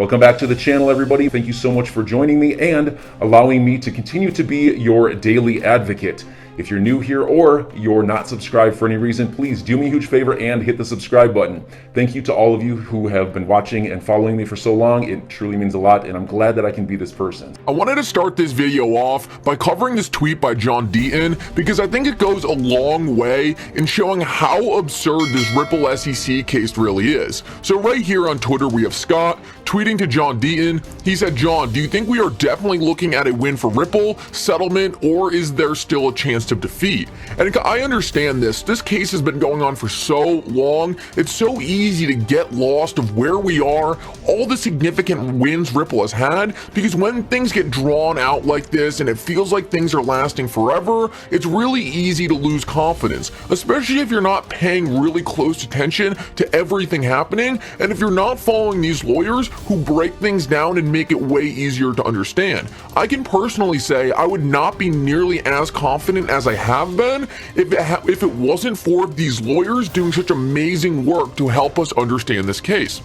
Welcome back to the channel, everybody. Thank you so much for joining me and allowing me to continue to be your daily advocate. If you're new here or you're not subscribed for any reason, please do me a huge favor and hit the subscribe button. Thank you to all of you who have been watching and following me for so long. It truly means a lot, and I'm glad that I can be this person. I wanted to start this video off by covering this tweet by John Deaton because I think it goes a long way in showing how absurd this Ripple SEC case really is. So right here on Twitter, we have Scott tweeting to John Deaton. He said, "John, do you think we are definitely looking at a win for Ripple, settlement, or is there still a chance of defeat?" And I understand this. This case has been going on for so long. It's so easy to get lost of where we are, all the significant wins Ripple has had, because when things get drawn out like this and it feels like things are lasting forever, it's really easy to lose confidence, especially if you're not paying really close attention to everything happening, and if you're not following these lawyers who break things down and make it way easier to understand. I can personally say I would not be nearly as confident as I have been if it wasn't for these lawyers doing such amazing work to help us understand this case.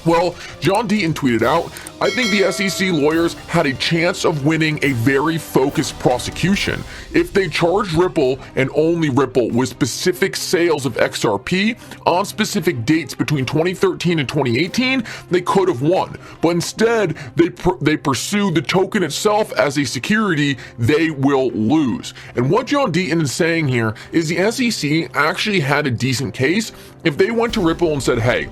Well, John Deaton tweeted out, "I think the SEC lawyers had a chance of winning a very focused prosecution. If they charged Ripple and only Ripple with specific sales of XRP on specific dates between 2013 and 2018, they could have won. But instead, they pursued the token itself as a security, they will lose." And what John Deaton is saying here is the SEC actually had a decent case if they went to Ripple and said, "Hey,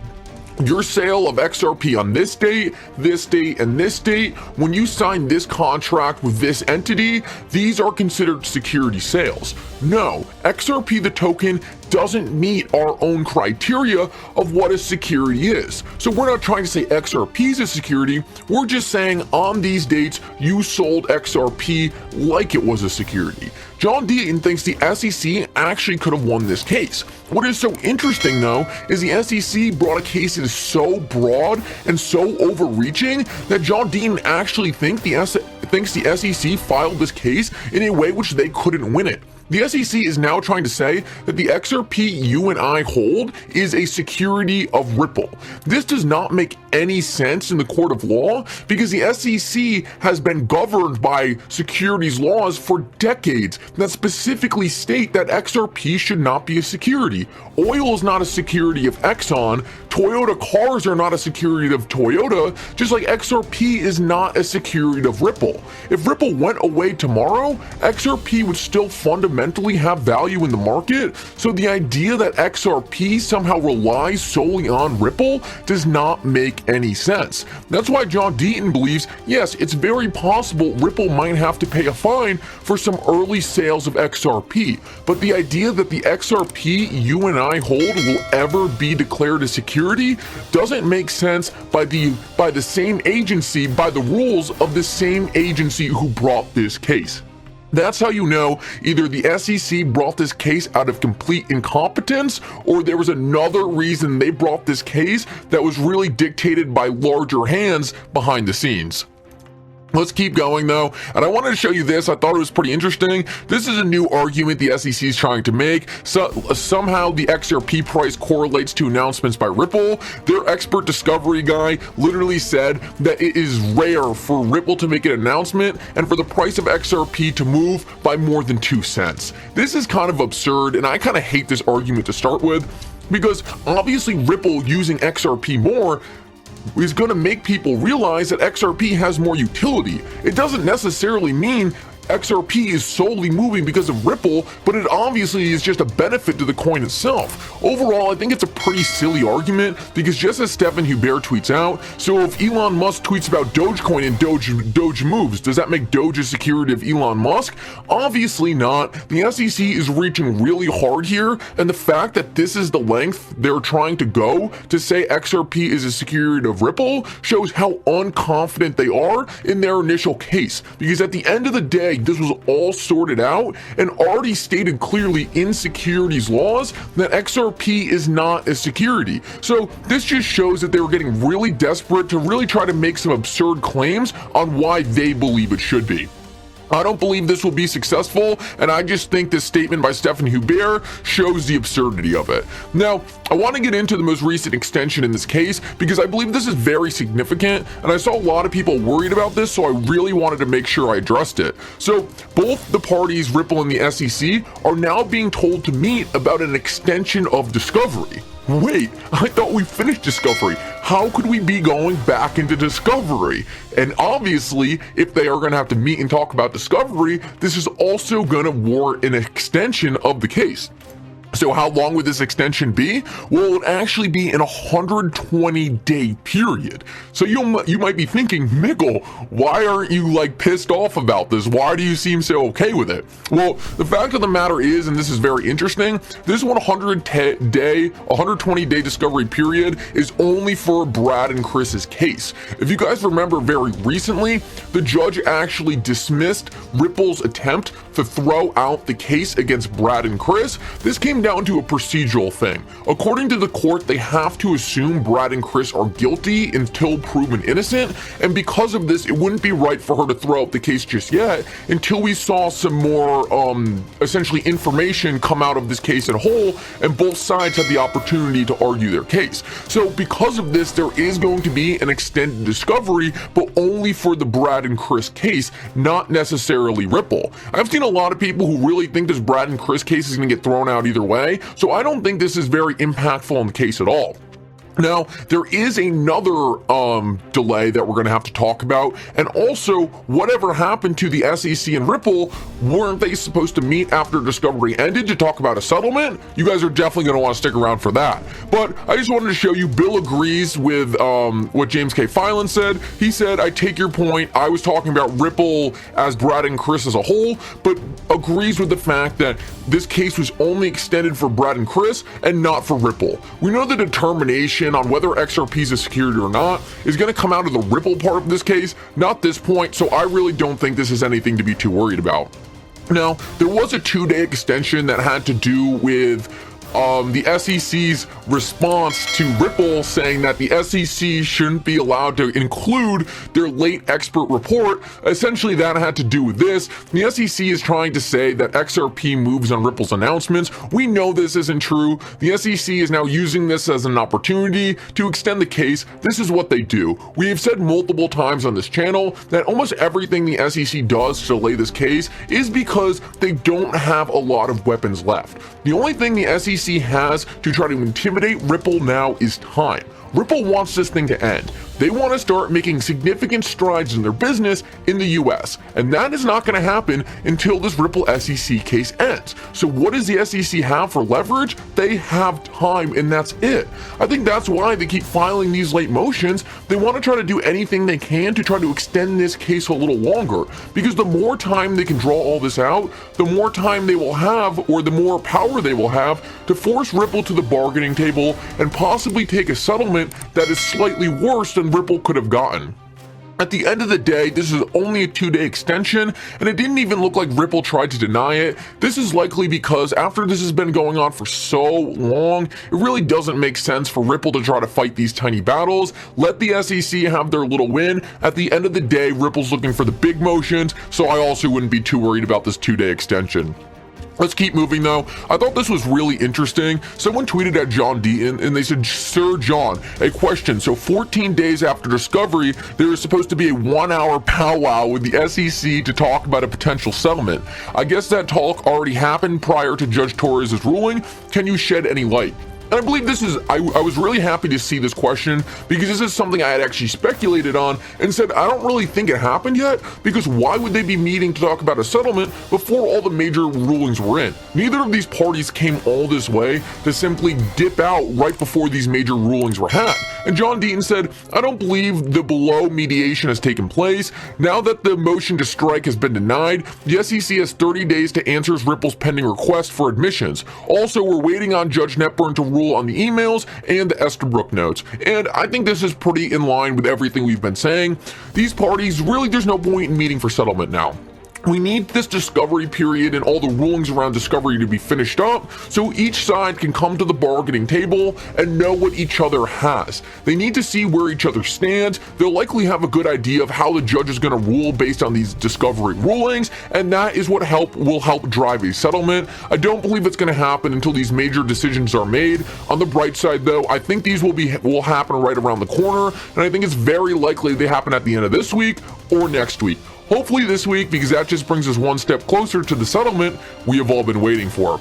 your sale of XRP on this date, and this date, when you sign this contract with this entity, these are considered security sales. No, XRP, the token, doesn't meet our own criteria of what a security is. So we're not trying to say XRP is a security, we're just saying on these dates, you sold XRP like it was a security." John Deaton thinks the SEC actually could have won this case. What is so interesting, though, is the SEC brought a case that is so broad and so overreaching that John Deaton actually thinks the SEC filed this case in a way which they couldn't win it. The SEC is now trying to say that the XRP you and I hold is a security of Ripple. This does not make any sense in the court of law because the SEC has been governed by securities laws for decades that specifically state that XRP should not be a security. Oil is not a security of Exxon. Toyota cars are not a security of Toyota, just like XRP is not a security of Ripple. If Ripple went away tomorrow, XRP would still fundamentally have value in the market, so the idea that XRP somehow relies solely on Ripple does not make any sense. That's why John Deaton believes, yes, it's very possible Ripple might have to pay a fine for some early sales of XRP, but the idea that the XRP you and I hold will ever be declared a security doesn't make sense by the same agency, by the rules of the same agency who brought this case. That's how you know either the SEC brought this case out of complete incompetence or there was another reason they brought this case that was really dictated by larger hands behind the scenes. Let's keep going though, and I wanted to show you this. I thought it was pretty interesting. This is a new argument the SEC is trying to make. Somehow the XRP price correlates to announcements by Ripple. Their expert discovery guy literally said that it is rare for Ripple to make an announcement and for the price of XRP to move by more than 2 cents. This is kind of absurd, and I kind of hate this argument to start with because obviously Ripple using XRP more is going to make people realize that XRP has more utility. It doesn't necessarily mean XRP is solely moving because of Ripple, but it obviously is just a benefit to the coin itself. Overall, I think it's a pretty silly argument because just as Stephen Hubert tweets out, so if Elon Musk tweets about Dogecoin and Doge moves, does that make Doge a security of Elon Musk? Obviously not. The SEC is reaching really hard here, and the fact that this is the length they're trying to go to say XRP is a security of Ripple shows how unconfident they are in their initial case, because at the end of the day, this was all sorted out and already stated clearly in securities laws that XRP is not a security. So this just shows that they were getting really desperate to really try to make some absurd claims on why they believe it should be. I don't believe this will be successful, and I just think this statement by Stephen Hubert shows the absurdity of it. Now, I want to get into the most recent extension in this case because I believe this is very significant, and I saw a lot of people worried about this, so I really wanted to make sure I addressed it. So, both the parties, Ripple and the SEC, are now being told to meet about an extension of discovery. Wait, I thought we finished discovery. How could we be going back into discovery? And obviously, if they are going to have to meet and talk about discovery, this is also going to warrant an extension of the case. So how long would this extension be? Well, it would actually be in a 120-day period. So you might be thinking, Mikkel, why aren't you like pissed off about this? Why do you seem so okay with it? Well, the fact of the matter is, and this is very interesting, this 120-day discovery period is only for Brad and Chris's case. If you guys remember very recently, the judge actually dismissed Ripple's attempt to throw out the case against Brad and Chris. This came down to a procedural thing. According to the court, they have to assume Brad and Chris are guilty until proven innocent, and because of this, it wouldn't be right for her to throw out the case just yet until we saw some more essentially information come out of this case as a whole, and both sides had the opportunity to argue their case. So because of this, there is going to be an extended discovery, but only for the Brad and Chris case, not necessarily Ripple. I've seen a lot of people who really think this Brad and Chris case is going to get thrown out either way, so I don't think this is very impactful on the case at all. Now, there is another delay that we're going to have to talk about, and also whatever happened to the SEC and Ripple. Weren't they supposed to meet after discovery ended to talk about a settlement? You guys are definitely going to want to stick around for that. But I just wanted to show you, Bill agrees with what James K. Filan said. He said, I take your point. I was talking about Ripple as Brad and Chris as a whole, but agrees with the fact that this case was only extended for Brad and Chris and not for Ripple. We know the determination on whether XRP is a security or not is going to come out of the Ripple part of this case, not this point, so I really don't think this is anything to be too worried about. Now, there was a 2-day extension that had to do with the SEC's response to Ripple saying that the SEC shouldn't be allowed to include their late expert report. Essentially, that had to do with this. The SEC is trying to say that XRP moves on Ripple's announcements. We know this isn't true. The SEC is now using this as an opportunity to extend the case. This is what they do. We have said multiple times on this channel that almost everything the SEC does to delay this case is because they don't have a lot of weapons left. The only thing the SEC has to try to intimidate Ripple now is time. Ripple wants this thing to end. They want to start making significant strides in their business in the US, and that is not going to happen until this Ripple SEC case ends. So what does the SEC have for leverage? They have time, and that's it. I think that's why they keep filing these late motions. They want to try to do anything they can to try to extend this case a little longer, because the more time they can draw all this out, the more time they will have, or the more power they will have to force Ripple to the bargaining table and possibly take a settlement that is slightly worse than Ripple could have gotten. At the end of the day, this is only a 2-day extension, and it didn't even look like Ripple tried to deny it. This is likely because after this has been going on for so long, it really doesn't make sense for Ripple to try to fight these tiny battles. Let the SEC have their little win. At the end of the day, Ripple's looking for the big motions, so I also wouldn't be too worried about this 2-day extension. Let's keep moving though. I thought this was really interesting. Someone tweeted at John Deaton and they said, Sir John, a question. So 14 days after discovery, there is supposed to be a 1-hour powwow with the SEC to talk about a potential settlement. I guess that talk already happened prior to Judge Torres' ruling. Can you shed any light? And I believe this is, I was really happy to see this question because this is something I had actually speculated on and said, I don't really think it happened yet, because why would they be meeting to talk about a settlement before all the major rulings were in? Neither of these parties came all this way to simply dip out right before these major rulings were had. And John Deaton said, I don't believe the below mediation has taken place. Now that the motion to strike has been denied, the SEC has 30 days to answer Ripple's pending request for admissions. Also, we're waiting on Judge Netburn to rule on the emails and the Estabrook notes. And I think this is pretty in line with everything we've been saying. These parties, really, there's no point in meeting for settlement now. We need this discovery period and all the rulings around discovery to be finished up so each side can come to the bargaining table and know what each other has. They need to see where each other stands. They'll likely have a good idea of how the judge is going to rule based on these discovery rulings, and that is what will help drive a settlement. I don't believe it's going to happen until these major decisions are made. On the bright side, though, I think these will happen right around the corner, and I think it's very likely they happen at the end of this week or next week. Hopefully this week, because that just brings us one step closer to the settlement we have all been waiting for.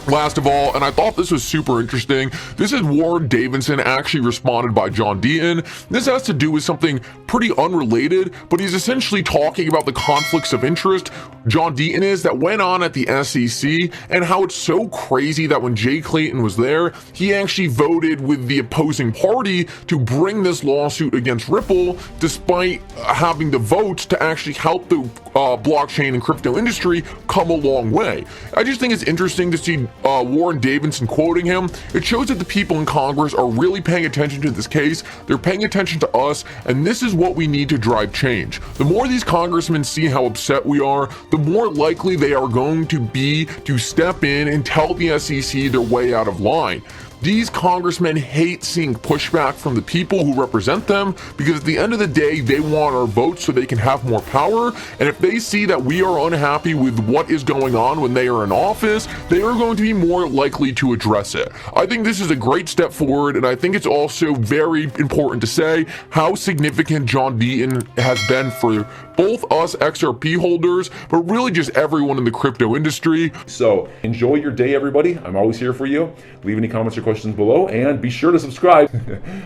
Last of all, and I thought this was super interesting, this is Warren Davidson actually responded by John Deaton. This has to do with something pretty unrelated, but he's essentially talking about the conflicts of interest John Deaton is that went on at the SEC, and how it's so crazy that when Jay Clayton was there, he actually voted with the opposing party to bring this lawsuit against Ripple, despite having the votes to actually help the blockchain and crypto industry come a long way. I just think it's interesting to see Warren Davidson quoting him. It shows that the people in Congress are really paying attention to this case. They're paying attention to us, and this is what we need to drive change. The more these congressmen see how upset we are, the more likely they are going to be to step in and tell the SEC their way out of line. These congressmen hate seeing pushback from the people who represent them, because at the end of the day, they want our votes so they can have more power. And if they see that we are unhappy with what is going on when they are in office, they are going to be more likely to address it. I think this is a great step forward, and I think it's also very important to say how significant John Deaton has been for both us XRP holders, but really just everyone in the crypto industry. So enjoy your day, everybody. I'm always here for you. Leave any comments or questions below, and be sure to subscribe.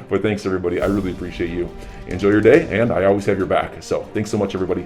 But thanks, everybody. I really appreciate you. Enjoy your day, and I always have your back. So thanks so much, everybody.